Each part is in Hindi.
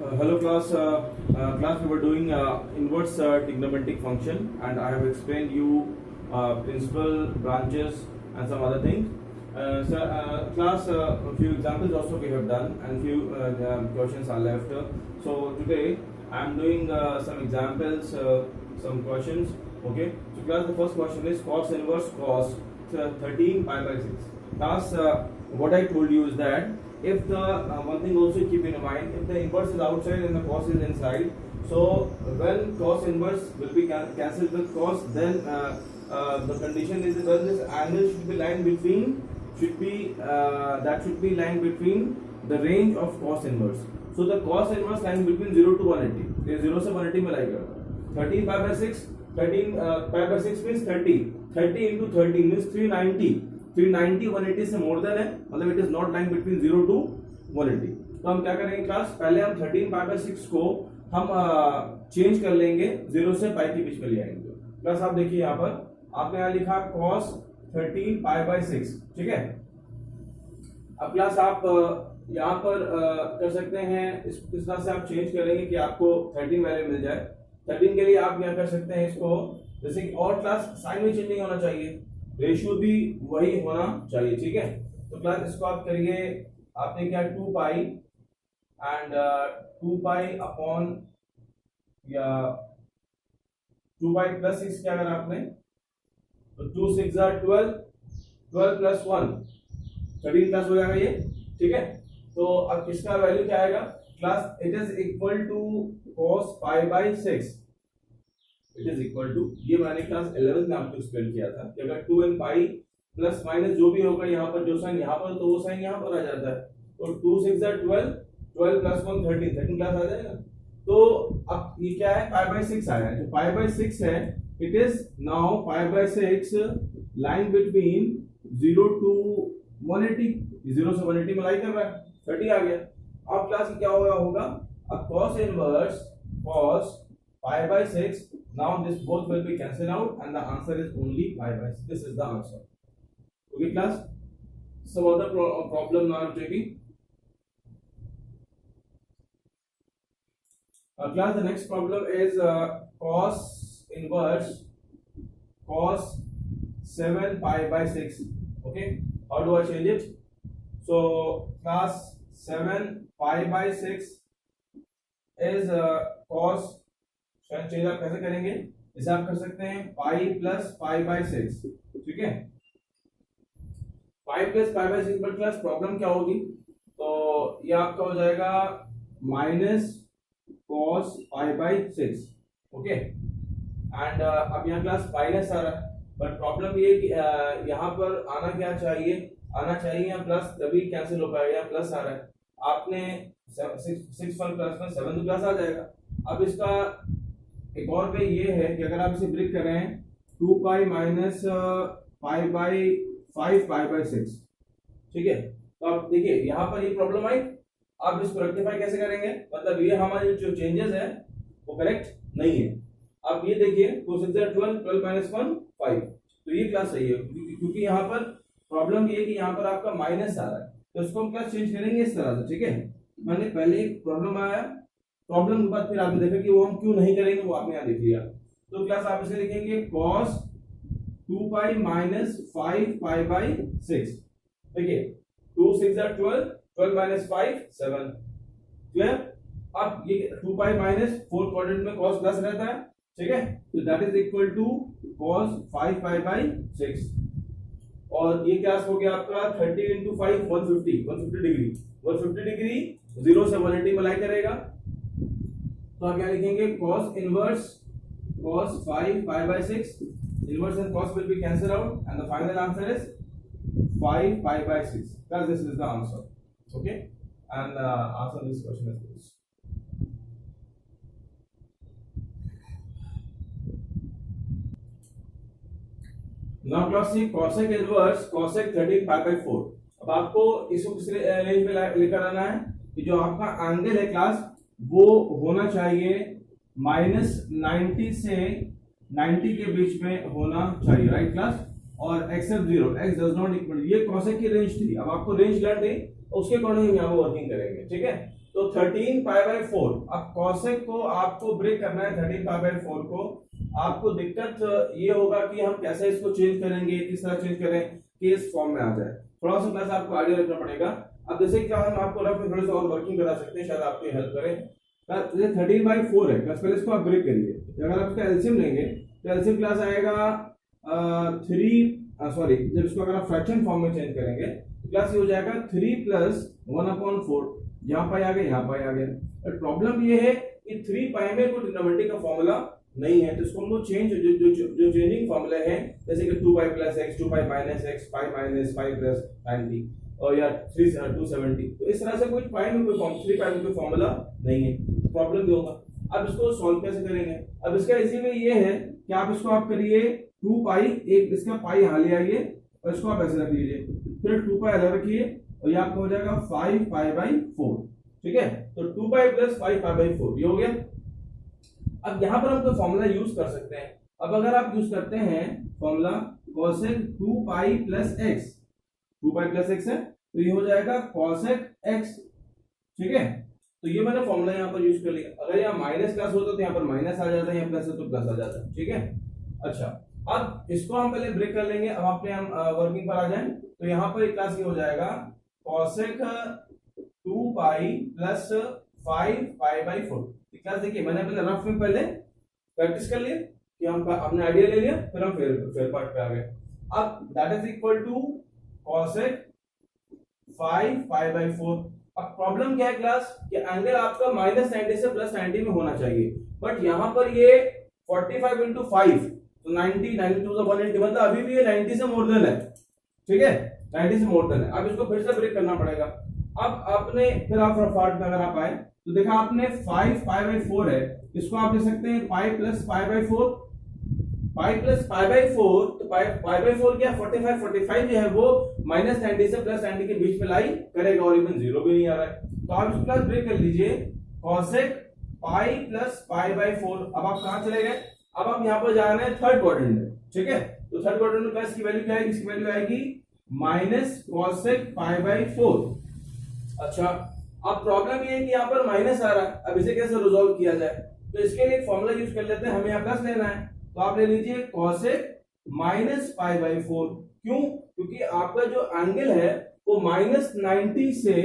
Hello class. Class we were doing inverse trigonometric function, and I have explained you principal, branches, and some other things. Class, a few examples also we have done, and few questions are left. So today I am doing some examples, some questions. Okay. So class, the first question is cos inverse cos 13 pi by 6. Class, what I told you is that if the one thing also keep in mind, if the inverse is outside and the cos is inside, so when cos inverse will be cancelled with cos, then the condition is that this angle should be lying between lying between the range of cos inverse. So the cos inverse lying between 0 to 180, ये 0 से 180 में लाएगा. 13 pi by 6, 13 pi by 6 means 30. 30 into 13 means 390. 390 180 से मोर देन है, मतलब it is not lying between 0 to 180. तो हम क्या करेंगे क्लास, पहले हम 13 पाई बाय 6 को हम चेंज कर लेंगे, 0 से पाई के बीच में ले आएंगे. प्लस आप देखिए यहाँ पर आपने यहाँ लिखा cos 13 पाई बाय 6, ठीक है. अब क्लास आप यहाँ पर कर सकते हैं, इस तरह से आप चेंज करेंगे कि आपको 13 वैल्यू मिल जाए. 13 के लिए आप यहाँ कर सकते हैं इसको, जैसे कि और क्लास साइन में चेंज नहीं होना चाहिए, रेशियो भी वही होना चाहिए, ठीक है. तो क्लास इसको आप करिए, आपने क्या 2 पाई एंड 2 पाई अपॉन या 2 पाई प्लस 6 क्या करा आपने, तो 2 6 12, 12 प्लस 1 13 प्लस हो जाएगा ये, ठीक है. तो अब इसका वैल्यू क्या आएगा class, it is equal to cos pi by 6. It is equal to, ये मैंने क्लास 11 में आपको एक्सप्लेन किया था कि अगर 2n पाई प्लस माइनस जो भी होगा यहाँ पर, जो साइन यहाँ पर तो वो साइन यहाँ पर आ जाता है. तो 2 6 12, 12 प्लस 1 13, 13 क्लास आ जाएगा. तो अब ये क्या है, पाई बाय 6 आया है. जो पाई बाय 6 है, it is now pi by 6 line between 0 to 180. 0 से 180 में लाइन कर रहा है, 30 आ गया. अब क्लास क्या होगा, अब cos inverse cos pi by 6. Now this both will be cancelled out and the answer is only pi by 6. This is the answer. Okay class. Some other problem now I'm taking. Class, the next problem is cos inverse cos 7 pi by 6. Okay. How do I change it? So class 7 pi by 6 is cos, change आप कैसे करेंगे, इसे आप कर सकते हैं पाई प्लस पाई बाय 6, ठीक है. पाई प्लस पाई बाय 6 पर क्लास प्रॉब्लम क्या होगी, तो ये आपका हो जाएगा minus cos pi by 6. Okay. And अब यहाँ क्लास माइनस आ रहा है, बट प्रॉब्लम ये कि यहाँ पर आना क्या चाहिए, आना चाहिए यहाँ प्लस, तभी कैंसिल हो पाएगा. यहाँ प्लस आ रहा है, आपने 6 1 प्लस में 7 तो प्लस आ जाएगा. अब इसका एक और वे ये है कि अगर आप इसे ब्रेक कर रहे हैं 2 pi minus pi by 5 pi by 6, ठीक है. तो आप देखिए यहाँ पर ये प्रॉब्लम आई, आप इसको रेक्टिफाई कैसे करेंगे, मतलब ये हमारे जो चेंजेस है वो करेक्ट नहीं है. अब ये देखिए 2 6 12, 12 माइनस 1 5, तो ये क्लास सही है, क्योंकि यहाँ पर प्रॉब्लम ये है कि यहाँ पर आपका माइनस आ रहा है, तो इसको हम क्लास चेंज करेंगे इस तरह से, ठीक है. मैंने पहले एक प्रॉब्लम आया, प्रॉब्लम के बाद फिर आपने देखा कि वो हम क्यों नहीं करेंगे, वो आपने यहाँ देख लिया. तो क्लास आप इसे लिखेंगे cos 2 pi minus 5 pi by 6. देखिए 2 6 12, 12 माइनस 5 7, क्लियर. अब ये 2 पाई माइनस 4 क्वाड्रेंट में cos प्लस रहता है, ठीक है. तो that is equal to cos 5 pi by 6. और ये क्लास हो गया आपका 30 into 5 150 डिग्री. 150 डिग्री 0 से 180 में लाई करेगा. तो आप क्या लिखेंगे, cos inverse cos 5 pi by 6. Inverse and cos will be cancelled out, and the final answer is 5 pi by 6. Thus this is the answer. Okay, and answer this question is this. Now class C, cosec inverse cosec 13 pi by 4. अब आपको इसको किस रेंज में लेकर आना है कि जो आपका एंगल है क्लास वो होना चाहिए -90 से 90 के बीच में होना चाहिए, राइट क्लास. और except 0, x does not equal, ये कॉसेक की रेंज थी. अब आपको रेंज लर्न थी उसके अकॉर्डिंग हम यहाँ पे वर्किंग करेंगे, ठीक है। तो 13 पाई बाय 4, अब कॉसेक को आपको ब्रेक करना है 13 पाई बाय 4 को। आपको दिक्कत ये होगा कि हम कैसे इसको चेंज करेंगे, किस तरह चेंज करें कि इस फॉर्म में आ जाए। थोड़ा सा क्लास आपको आइडिया रखना पड़ेगा। अब जैसे क्या हम आपको रफ में थोड़ा सा और वर्किंग करा सकते हैं, शायद आपको हेल्प करे। जैसे 13 बाई 4 है, पहले इसको आप ब्रेक करिए। अगर आप इसका एलसीएम लेंगे तो एलसीएम क्लास आएगा 3 सॉरी, जब इसको अगर आप फ्रैक्शन फॉर्म में चेंज करेंगे तो क्लास ये हो जाएगा 3 प्लस 1/4। यहाँ पाई आ गया, यहाँ पाई आ गया। बट प्रॉब्लम ये है कि 3 पाई में कोई ट्रिग्नोमेट्री का फॉर्मूला नहीं है, तो इसको हमको चेंज जो चेंजिंग फॉर्मूले हैं, जैसे कि 2 pi plus x, 2 pi minus x, pi minus pi plus 90 और या 270, तो इस तरह से कोई पाई में कोई 3 पाई में कोई फॉर्मूला नहीं है, प्रॉब्लम भी होगा। अब इसको सॉल्व कैसे करेंगे? अब इसका इसी में ये है कि आप इसको आप करिए 2 पाई, एक इसका पाई यहाँ ले आइए और इसको आप ऐसे रख लीजिए, फिर 2 पाई अलग रखिए और ये आपका हो जाएगा 5 पाई बाई 4, ठीक है। तो 2 पाई प्लस 5 पाई बाई 4 ये हो गया। अब यहाँ पर हम कोई फॉर्मूला यूज कर सकते हैं। अब अगर आप यूज करते हैं formula cosec 2 pi plus x, 2 pi plus x है तो ये हो जाएगा cosec x, ठीक है। तो ये मैंने फॉर्मूला यहाँ पर यूज कर लिया। अगर यहाँ माइनस प्लस होता तो यहाँ पर माइनस आ जाता है, यहाँ प्लस है तो प्लस आ जाता है, ठीक है। अच्छा, अब इसको हम पहले ब्रेक कर लेंगे। अब आपने हम वर्किंग पर आ जाए तो यहाँ पर एक क्लास ये हो जाएगा cosec 2 pi plus 5 pi by 4। Class देखिए मैंने पहले रफ में पहले प्रैक्टिस कर लिया कि हमने आइडिया ले लिया, फिर हम फिर पार्ट पे आ गए। अब that is equal to cosec 5 pi by 4। अब प्रॉब्लम क्या है क्लास कि एंगल आपका -90 से +90 में होना चाहिए, बट यहाँ पर ये 45 into 5 तो 90, 92 से 180, मतलब अभी भी ये 90 से मोर देन है, ठीक है, 90 से मोर देन है। अब इसको फिर से ब्रेक करना पड़ेगा। अब आपने फिर आप पार्ट में अगर आप आए तो देखा आपने 5 पाई बाई 4 है, इसको आप ले सकते हैं pi plus pi by 4, pi plus pi by 4, तो पाई बाई 4 क्या 45 जो है वो -90 से +90 के बीच में लाई करेगा और इवन 0 भी नहीं आ रहा है। तो आप इसको प्लस ब्रेक कर लीजिए cosec pi plus pi by 4। अब आप कहां चले गए? अब आप यहां पर जा रहे हैं थर्ड क्वाड्रेंट में, ठीक है। तो थर्ड क्वाड्रेंट में प्लस की वैल्यू क्या आएगी? इसकी वैल्यू आएगी माइनस cosec पाई बाई 4। अच्छा, अब प्रॉब्लम ये है कि यहाँ पर माइनस आ रहा है, अब इसे कैसे रिजॉल्व किया जाए? तो इसके लिए फॉर्मूला यूज कर लेते हैं, हमें यहाँ प्लस लेना है, तो आप ले लीजिए cosec माइनस पाई बाई 4। क्यों? क्योंकि आपका जो एंगल है वो -90 से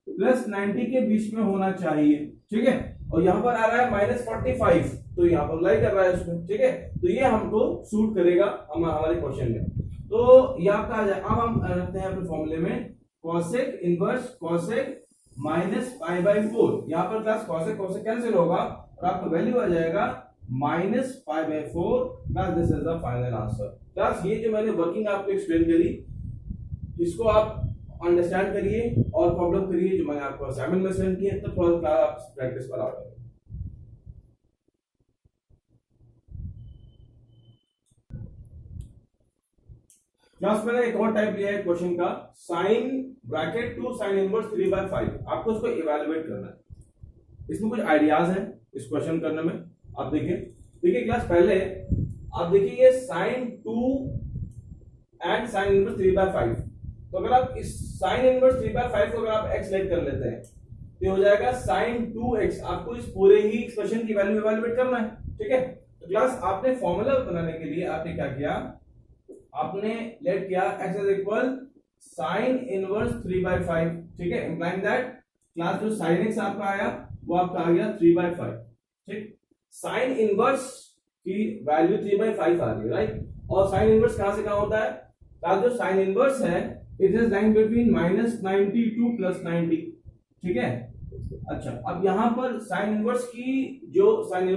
+90 के बीच में होना चाहिए, ठीक है। और यहाँ पर आ रहा है -45, तो यहाँ पर लाई कर रहा है उसमें, ठीक है। तो ये हमको सूट करेगा हमारे क्वेश्चन में। तो ये आपका आ जाए। अब हम रखते हैं अपने फॉर्मूले में cosec inverse cosec minus pi by 4। यहाँ पर क्लास cosec cosec कैंसिल होगा और आपका वैल्यू आ जाएगा minus pi by 4 plus this is the final answer. Class ये जो मैंने वर्किंग आपको एक्सप्लेन करी, इसको आप अंडरस्टैंड करिए और प्रॉब्लम करिए जो मैंने आपको असाइनमेंट में सेंड किया, तो थोड़ा सा आप प्रैक्टिस पर आ जाए। क्लास मैंने एक और टाइप लिया है क्वेश्चन का, sine bracket two sine inverse 3/5। आपको इसको इवैल्यूएट करना है। इसमें कुछ आइडियाज हैं इस क्वेश्चन करने में। आप देखिए क्लास पहले आप देखिए ये साइन 2 एंड साइन इनवर्स 3/5। तो अगर आप इस साइन इनवर्स 3/5 को अगर आप x लेट कर लेते हैं तो हो जाएगा साइन 2x। आपको इस पूरे ही एक्सप्रेशन की वैल्यू इवैल्यूएट करना है, ठीक है। तो क्लास आपने फॉर्मूला बनाने के लिए आपने क्या किया, आपने लेट किया x is equal sign inverse 3/5, ठीक है। इंप्लाइंग दैट क्लास जो साइन x आपका आया वो आपका आ गया 3/5, ठीक। साइन इनवर्स की वैल्यू 3/5 आ रही है, राइट। और साइन इनवर्स कहां से कहां होता है? क्लास जो साइन इनवर्स है it is lying between -90 to +90, ठीक है। अच्छा, अब यहां पर साइन इनवर्स की जो वैल्यू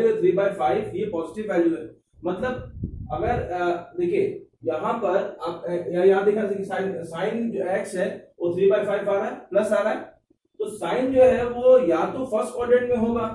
है 3/5, ये पॉजिटिव वैल्यू है। मतलब अगर देखिए यहां पर आप यहां देखा कि साइन जो x है वो 3/5 आ रहा है, प्लस आ रहा है, तो साइन जो है वो या तो फर्स्ट क्वाड्रेंट में होगा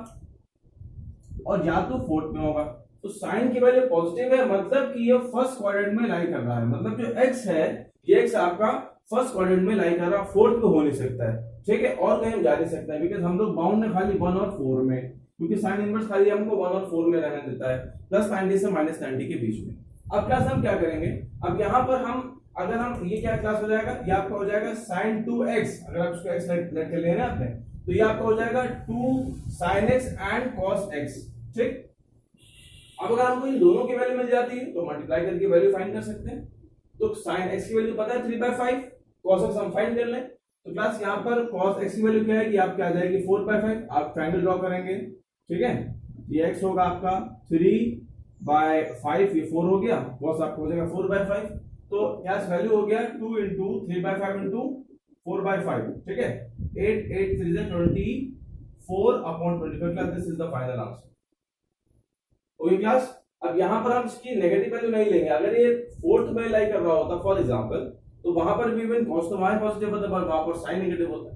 और या तो फोर्थ में होगा। तो साइन की वैल्यू पॉजिटिव है, मतलब कि ये फर्स्ट क्वाड्रेंट में लाई कर रहा है। मतलब जो x है ये x आपका फर्स्ट क्वाड्रेंट में लाई कर रहा है, फोर्थ में हो नहीं सकता है, ठीक है। और कहीं जा नहीं सकता है बिकॉज हम लोग बाउंड है खाली 1 और 4 में, क्योंकि साइन इनवर्स खाली हमको 1 और 4 में रहने देता है, +90 से -90 के बीच में। अब क्लास हम क्या करेंगे, अब यहाँ पर हम अगर हम ये क्या क्लास हो जाएगा, ये आपका हो जाएगा sin 2x, अगर आप इसको x लेट कर लेना आपने तो ये आपका हो जाएगा 2 sin x and cos x। ठीक, अब अगर हमको इन दोनों की वैल्यू मिल जाती है तो मल्टीप्लाई करके वैल्यू फाइंड कर सकते हैं। तो sin x की वैल्यू पता है 3/5, cos x हम फाइंड कर लें। तो क्लास यहाँ पर cos x की वैल्यू क्या है कि आपकी आ जाएगी 4/5। आप ट्रायंगल ड्रॉ करेंगे, ठीक है, ये x होगा आपका 3/5, ये 4 हो गया, cos आपका हो जाएगा 4/5। तो यहाँ वैल्यू हो गया 2 इंटू 3/5 इंटू 4/5, ठीक है, 8 8 3 is 24/25 class, this is the final answer. Okay class, अब यहाँ पर हम इसकी नेगेटिव वैल्यू नहीं लेंगे। अगर ये फोर्थ में लाई कर रहा होता फॉर एग्जांपल, तो वहां पर भी इवन cos तो वहां पॉजिटिव होता है, वहां पर sin नेगेटिव होता है।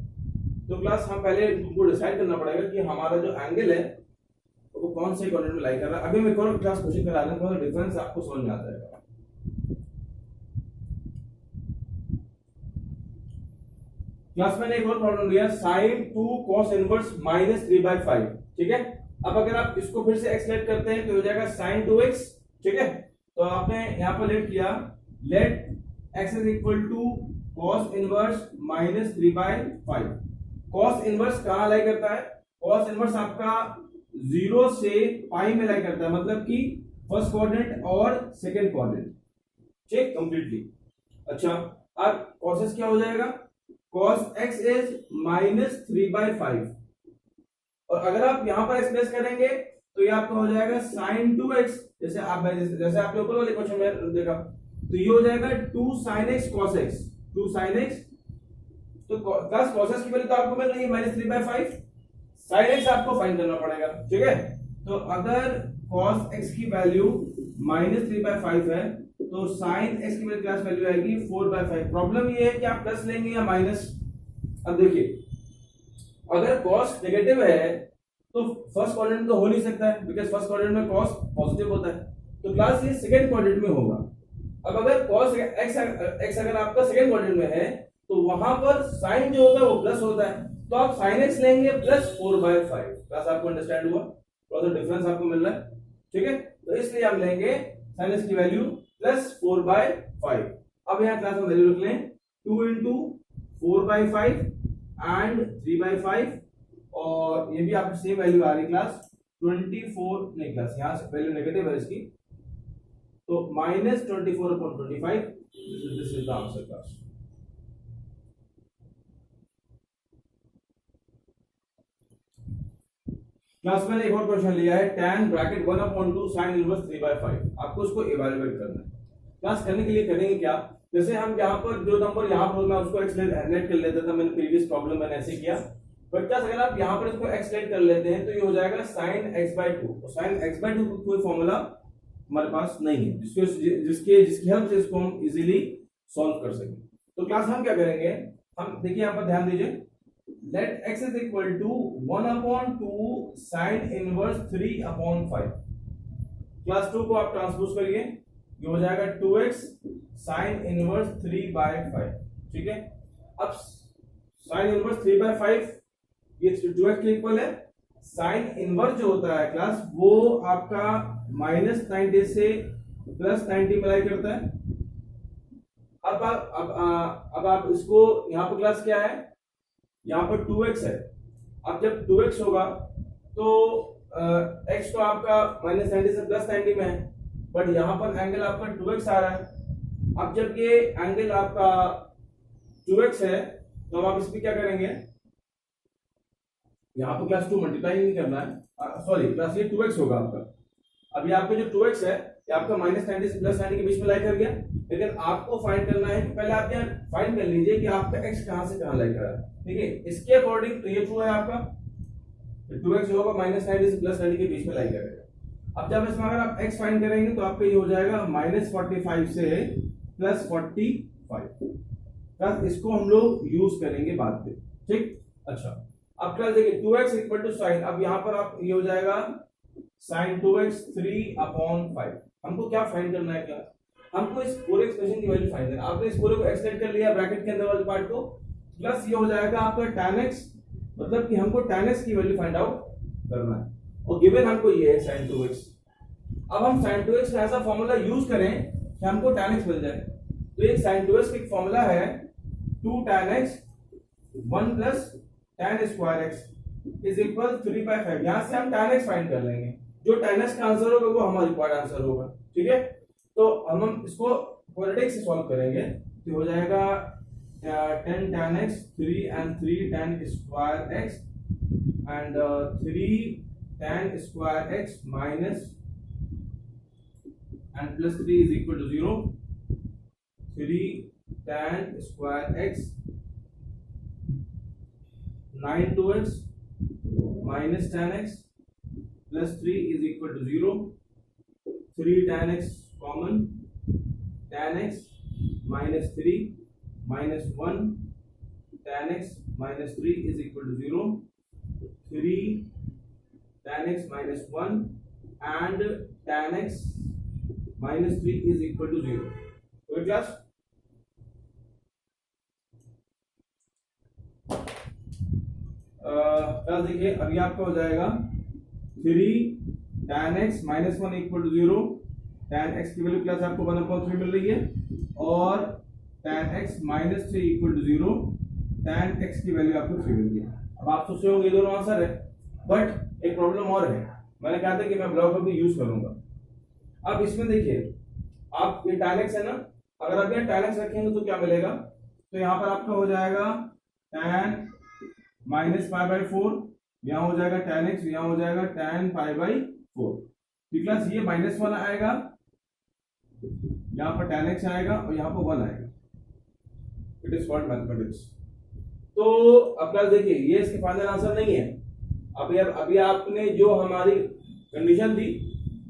तो क्लास हम पहले हमको डिसाइड करना पड़ेगा कि हमारा जो एंगल है वो कौन से क्वाड्रेंट में लाई कर रहा है। अभी मैं एक और क्लास कोशिश करा रहा हूं, डिफरेंस आपको समझ में आ जाएगा। क्लास मैंने एक और प्रॉब्लम लिया, sin 2 cos इनवर्स -3/5, ठीक है। अब अगर आप इसको फिर से एक्सलेट करते हैं तो हो जाएगा sin 2x, ठीक है। तो आपने यहां पर लेट किया, let x is equal to cos inverse -3/5। cos inverse कहां लाई करता है? cos इनवर्स आपका 0 से पाई में लाई करता है, मतलब कि फर्स्ट क्वाड्रेंट और सेकंड क्वाड्रेंट, ठीक, कंप्लीटली। अच्छा, अब cos x क्या हो जाएगा? cos x इज -3/5, और अगर आप यहां पर एक्सप्रेस करेंगे तो ये आपका हो जाएगा sin 2x, जैसे आपने ऊपर वाले क्वेश्चन में देखा, तो ये हो जाएगा 2 sin x cos x, 2 sin x। तो प्लस cos x की वैल्यू तो आपको मिल रही है -3/5, sin x आपको फाइंड करना पड़ेगा, ठीक है। तो अगर cos x की वैल्यू -3/5 है तो sin x की वैल्यू क्लास वैल्यू आएगी 4/5। प्रॉब्लम ये है कि आप प्लस लेंगे या माइनस। अब देखिए, अगर cos नेगेटिव है तो फर्स्ट क्वाड्रेंट तो हो नहीं सकता है, बिकॉज़ फर्स्ट क्वाड्रेंट में cos पॉजिटिव होता है, तो क्लास ये सेकंड क्वाड्रेंट में होगा। अब अगर cos x अगर आपका सेकंड क्वाड्रेंट में है तो वहां पर sin जो होता है वो प्लस होता है, तो आप sin x लेंगे प्लस 4/5। क्लास आपको अंडरस्टैंड हुआ? थोड़ा सा डिफरेंस आपको मिल रहा है, ठीक है। तो इसलिए हम लेंगे sin x की वैल्यू प्लस 4/5। अब यहां क्लास में वैल्यू रख लें 2 इंटू 4/5 एंड 3/5, और ये भी आपको सेम वैल्यू आ रही क्लास 24, नहीं क्लास यहां से वैल्यू नेगेटिव है इसकी, तो -24/25। This is the answer class. Class में एक और क्वेश्चन लिया है, tan ब्रैकेट 1/2 sin इनवर्स 3/5। आपको उसको इवैल्यूएट करना है। क्लास करने के लिए करेंगे क्या, जैसे हम यहाँ पर जो नंबर यहाँ पर मैं उसको एक्सलेट कर लेता था, मैंने प्रीवियस प्रॉब्लम में ऐसे किया। बट क्या अगर आप यहाँ पर इसको एक्सलेट कर लेते हैं तो ये हो जाएगा sin x/2। तो sin x/2 का कोई फॉर्मूला हमारे पास नहीं है जिसकी हेल्प से इसको हम इजीली सॉल्व कर सकें। तो क्लास हम क्या करेंगे, हम देखिए यहाँ पर ध्यान दीजिए, let x is equal to 1/2 sin inverse 3/5। Class 2 को आप ट्रांसपोज करिए, ये हो जाएगा 2x sin इनवर्स 3/5, ठीक है। अब sin इनवर्स 3/5 ये 2x के इक्वल है। sin इनवर्स जो होता है क्लास वो आपका -90 से +90 मिलाई करता है। अब आप इसको यहाँ पर क्लास क्या है, यहाँ पर 2x है। अब जब 2x होगा तो x तो आपका -90 से +90 में है, बट यहाँ पर एंगल आपका 2x आ रहा है। अब जब ये एंगल आपका 2x है तो आप इस पे क्या करेंगे, यहाँ पर क्लास 2 मल्टीप्लाई नहीं करना है, सॉरी क्लास ये 2x होगा आपका। अभी आपका जो 2x है ये आपका -90 से +90 के बीच में लाई कर गया, लेकिन आपको फाइंड करना है कि पहले आप यहाँ फाइंड कर लीजिए कि आपका x कहां से कहां लाई कर रहा है, ठीक है। इसके अकॉर्डिंग तो ये ट्रू है आपका, 2x होगा -90 से +90 के बीच में लाई करेगा। अब जब इसमें अगर आप x फाइंड करेंगे तो आपका ये हो जाएगा -45 से +45। बस इसको हम लोग यूज करेंगे बाद में, ठीक। अच्छा, अब क्लास देखिए 2x इक्वल टू साइन, अब यहां पर आप ये हो जाएगा sin 2x 3/5। हमको क्या फाइंड करना है, क्या हमको इस पूरे एक्सप्रेशन की वैल्यू फाइंड करना है। आपने इस पूरे को एक्सटेंड कर लिया ब्रैकेट के अंदर वाले पार्ट को, प्लस ये हो जाएगा आपका tan x, मतलब कि हमको tan x की वैल्यू फाइंड आउट करना है, और गिवन हमको ये है sin 2x। अब हम sin 2x का ऐसा फॉर्मूला यूज करें कि हमको tan x मिल जाए। तो एक साइन 2x का फॉर्मूला है 2 tan x 1 plus tan square x is equal 3/5। यहां से हम tan x फाइंड कर लेंगे, जो tan x का आंसर होगा वो हमारा रिक्वायर्ड आंसर होगा। ठीक है, तो हम इसको क्वाड्रेटिक से सॉल्व करेंगे तो हो जाएगा 10 tan x 3 and 3 tan square x and 3 tan square x minus and plus 3 is equal to 0। 3 tan square x 9 2x minus tan x plus 3 is equal to 0। 3 tan x common, tan x minus 3 minus 1 tan x minus 3 is equal to 0। 3 tan x minus 1 and tan x minus 3 is equal to 0। तो क्लास क्लास देखिए अभी आपका हो जाएगा 3 tan x minus 1 equal to 0। tan x की वैल्यू क्लास आपको 1/3 मिल रही है और tan x minus 3 equal to 0। tan x की वैल्यू आपको 3 मिल गई। अब आप सोच रहे होंगे दोनों आंसर है, बट एक प्रॉब्लम और है। मैंने कहा था कि मैं ब्लॉक भी यूज करूंगा। अब इसमें देखिए आप ये tan x है ना, अगर आप यहाँ tan x रखेंगे तो क्या मिलेगा, तो यहाँ पर आपका हो जाएगा tan minus π/4, यहाँ हो जाएगा tan x, यहाँ हो जाएगा tan π/4। ठीक है, ये -1 आएगा, यहाँ पर tan x आएगा और यहाँ पर 1 आएगा। It is called mathematics. तो अब क्लास देखिए ये इसके फाइनल आंसर नहीं है। अभी आपने जो हमारी कंडीशन दी,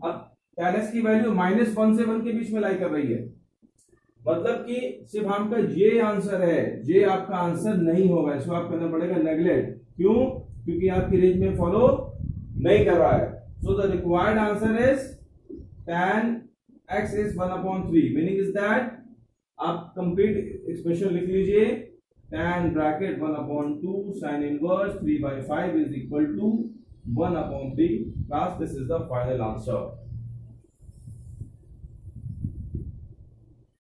अब tan x की वैल्यू -1 से 1 के बीच में लाई कर रही है, मतलब कि सिर्फ आपका ये आंसर है, ये आपका आंसर नहीं होगा, इसको आप करना पड़ेगा नेगलेक्ट। क्यों? क्योंकि आपकी रेंज में फॉलो नहीं कर रहा है। So the required answer is tan x is 1/3। Meaning is that आप कंप्लीट एक्सप्रेशन लिख लीजिए, tan bracket 1/2 sin inverse 3/5 is equal to 1/3। Class, this is the final answer।